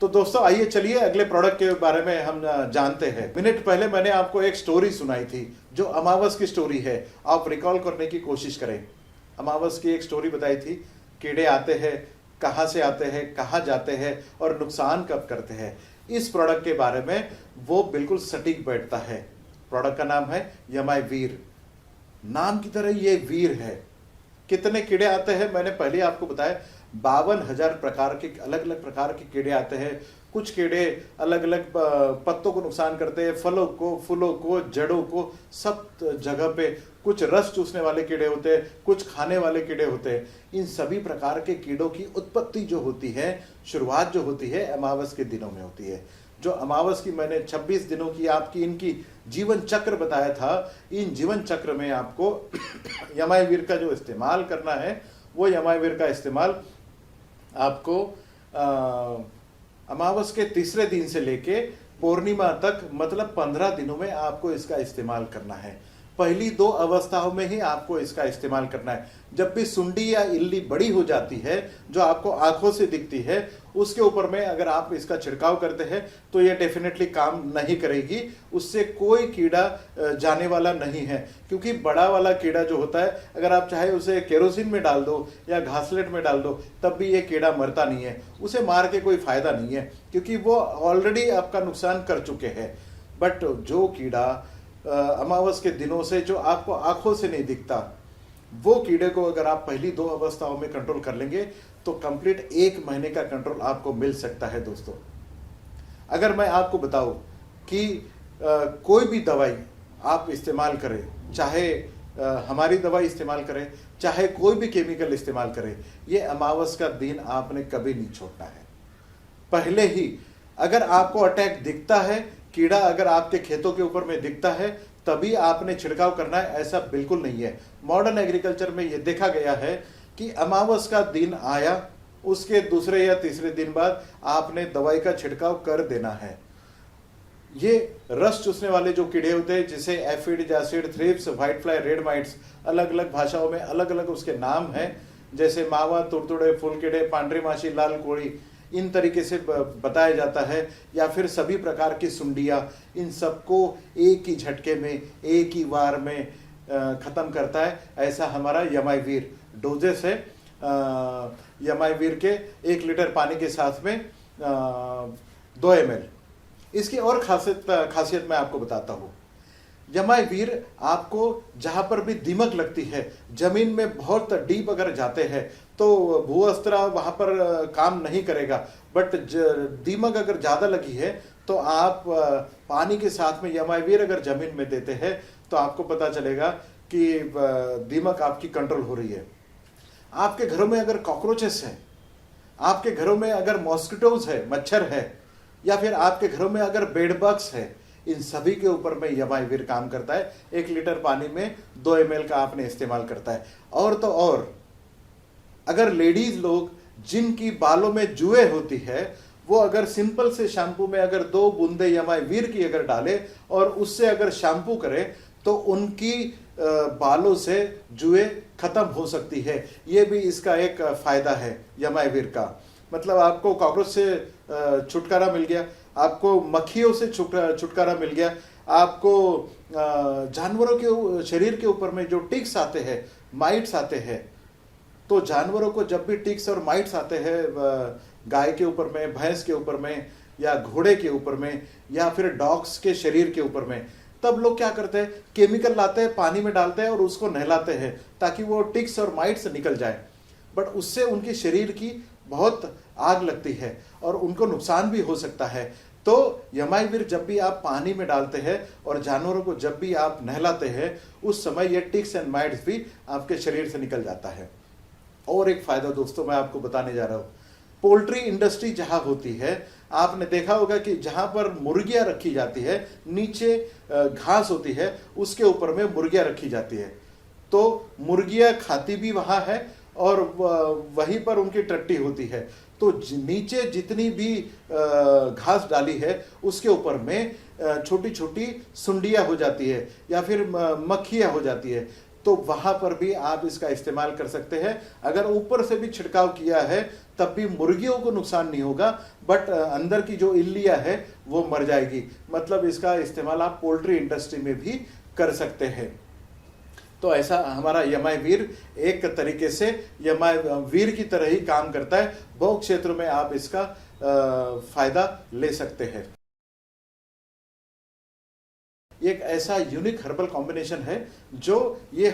तो दोस्तों आइए चलिए अगले प्रोडक्ट के बारे में हम जानते हैं। मिनट पहले मैंने आपको एक स्टोरी सुनाई थी जो अमावस की स्टोरी है। आप रिकॉल करने की कोशिश करें। अमावस की एक स्टोरी बताई थी, कीड़े आते हैं, कहाँ से आते हैं, कहाँ जाते हैं और नुकसान कब करते हैं। इस प्रोडक्ट के बारे में वो बिल्कुल सटीक बैठता है। प्रोडक्ट का नाम है यमाई वीर। नाम की तरह ये वीर है। कितने कीड़े आते हैं मैंने पहले आपको बताया, 52,000 प्रकार के अलग अलग प्रकार के कीड़े आते हैं। कुछ कीड़े अलग अलग पत्तों को नुकसान करते हैं, फलों को, फूलों को, जड़ों को, सब जगह पे। कुछ रस चूसने वाले कीड़े होते हैं, कुछ खाने वाले कीड़े होते हैं। इन सभी प्रकार के कीड़ों की उत्पत्ति जो होती है, शुरुआत जो होती है, अमावस के दिनों में होती है। जो अमावस की मैंने 26 दिनों की आपकी इनकी जीवन चक्र बताया था, इन जीवन चक्र में आपको यमाई वीर का जो इस्तेमाल करना है, वो यमाई वीर का इस्तेमाल आपको अमावस के तीसरे दिन से लेके पूर्णिमा तक, मतलब 15 दिनों में आपको इसका इस्तेमाल करना है। पहली 2 अवस्थाओं में ही आपको इसका इस्तेमाल करना है। जब भी सुंडी या इल्ली बड़ी हो जाती है, जो आपको आंखों से दिखती है, उसके ऊपर में अगर आप इसका छिड़काव करते हैं तो ये डेफिनेटली काम नहीं करेगी। उससे कोई कीड़ा जाने वाला नहीं है, क्योंकि बड़ा वाला कीड़ा जो होता है, अगर आप चाहे उसे केरोसिन में डाल दो या घासलेट में डाल दो, तब भी ये कीड़ा मरता नहीं है। उसे मार के कोई फायदा नहीं है, क्योंकि वो ऑलरेडी आपका नुकसान कर चुके हैं। बट जो कीड़ा अमावस के दिनों से जो आपको आंखों से नहीं दिखता, वो कीड़े को अगर आप पहली 2 अवस्थाओं में कंट्रोल कर लेंगे तो कंप्लीट 1 महीने का कंट्रोल आपको मिल सकता है। दोस्तों, अगर मैं आपको बताऊं कि कोई भी दवाई आप इस्तेमाल करें, चाहे हमारी दवाई इस्तेमाल करें, चाहे कोई भी केमिकल इस्तेमाल करें, ये अमावस का दिन आपने कभी नहीं छोड़ना है। पहले ही अगर आपको अटैक दिखता है, कीड़ा अगर आपके खेतों के ऊपर में दिखता है, तभी आपने छिड़काव करना है, ऐसा बिल्कुल नहीं है। मॉडर्न एग्रीकल्चर में यह देखा गया है कि अमावस का दिन आया, उसके दूसरे या तीसरे दिन बाद आपने दवाई का छिड़काव कर देना है। ये रस चूसने वाले जो कीड़े होते हैं, जिसे aphid, jassid, thrips, white fly, red mites, अलग अलग भाषाओं में अलग अलग उसके नाम हैं, जैसे मावा, तुड़तुड़े, फूल कीड़े, पांडरी माशी, लाल कोड़ी, इन तरीके से बताया जाता है। या फिर सभी प्रकार की सुंडियाँ, इन सबको एक ही झटके में, एक ही वार में ख़त्म करता है। ऐसा हमारा यमाई वीर डोजेस है। यमाई वीर के 1 लीटर पानी के साथ में 2 ml। इसकी और खासियत मैं आपको बताता हूँ। यमाई वीर आपको जहाँ पर भी दीमक लगती है, जमीन में बहुत डीप अगर जाते हैं तो भूअस्त्र वहाँ पर काम नहीं करेगा। बट दीमक अगर ज़्यादा लगी है तो आप पानी के साथ में यमाई वीर अगर जमीन में देते हैं तो आपको पता चलेगा कि दीमक आपकी कंट्रोल हो रही है। आपके घरों में अगर कॉकरोचेस है, आपके घरों में अगर मॉस्किटोज है, मच्छर है, या फिर आपके घरों में अगर बेड बग्स है, इन सभी के ऊपर में यमाई वीर काम करता है। 1 लीटर पानी में 2 ml का आपने इस्तेमाल करता है। और तो और अगर लेडीज लोग जिनकी बालों में जुए होती है, वो अगर सिंपल से शैम्पू में अगर 2 बूंदे यमाई वीर की अगर डाले और उससे अगर शैम्पू करे तो उनकी बालों से जुए खत्म हो सकती है। ये भी इसका एक फायदा है यमाई वीर का। मतलब आपको कॉकरोच से छुटकारा मिल गया, आपको मक्खियों से छुटकारा मिल गया, आपको जानवरों के शरीर के ऊपर में जो टिक्स आते हैं, माइट्स आते हैं, तो जानवरों को जब भी टिक्स और माइट्स आते हैं, गाय के ऊपर में, भैंस के ऊपर में, या घोड़े के ऊपर में, या फिर डॉग्स के शरीर के ऊपर में, तब लोग क्या करते हैं, केमिकल लाते हैं, पानी में डालते हैं और उसको नहलाते हैं ताकि वो टिक्स और माइट्स निकल जाए। बट उससे उनके शरीर की बहुत आग लगती है और उनको नुकसान भी हो सकता है। तो यमाई वीर जब भी आप पानी में डालते हैं और जानवरों को जब भी आप नहलाते हैं, उस समय ये टिक्स एंड माइट्स भी आपके शरीर से निकल जाता है। और एक फायदा दोस्तों मैं आपको बताने जा रहा हूँ। पोल्ट्री इंडस्ट्री जहाँ होती है, आपने देखा होगा कि जहाँ पर मुर्गियाँ रखी जाती है, नीचे घास होती है, उसके ऊपर में मुर्गियाँ रखी जाती है। तो मुर्गियाँ खाती भी वहाँ है और वहीं पर उनकी टट्टी होती है। तो नीचे जितनी भी घास डाली है, उसके ऊपर में छोटी छोटी सुंडियाँ हो जाती है या फिर मक्खियाँ हो जाती है। तो वहां पर भी आप इसका इस्तेमाल कर सकते हैं। अगर ऊपर से भी छिड़काव किया है तब भी मुर्गियों को नुकसान नहीं होगा, बट अंदर की जो इल्लियां है वो मर जाएगी। मतलब इसका इस्तेमाल आप पोल्ट्री इंडस्ट्री में भी कर सकते हैं। तो ऐसा हमारा यमाई वीर एक तरीके से यमाई वीर की तरह ही काम करता है। बहु क्षेत्रों में आप इसका फायदा ले सकते हैं। एक ऐसा यूनिक हर्बल कॉम्बिनेशन है जो ये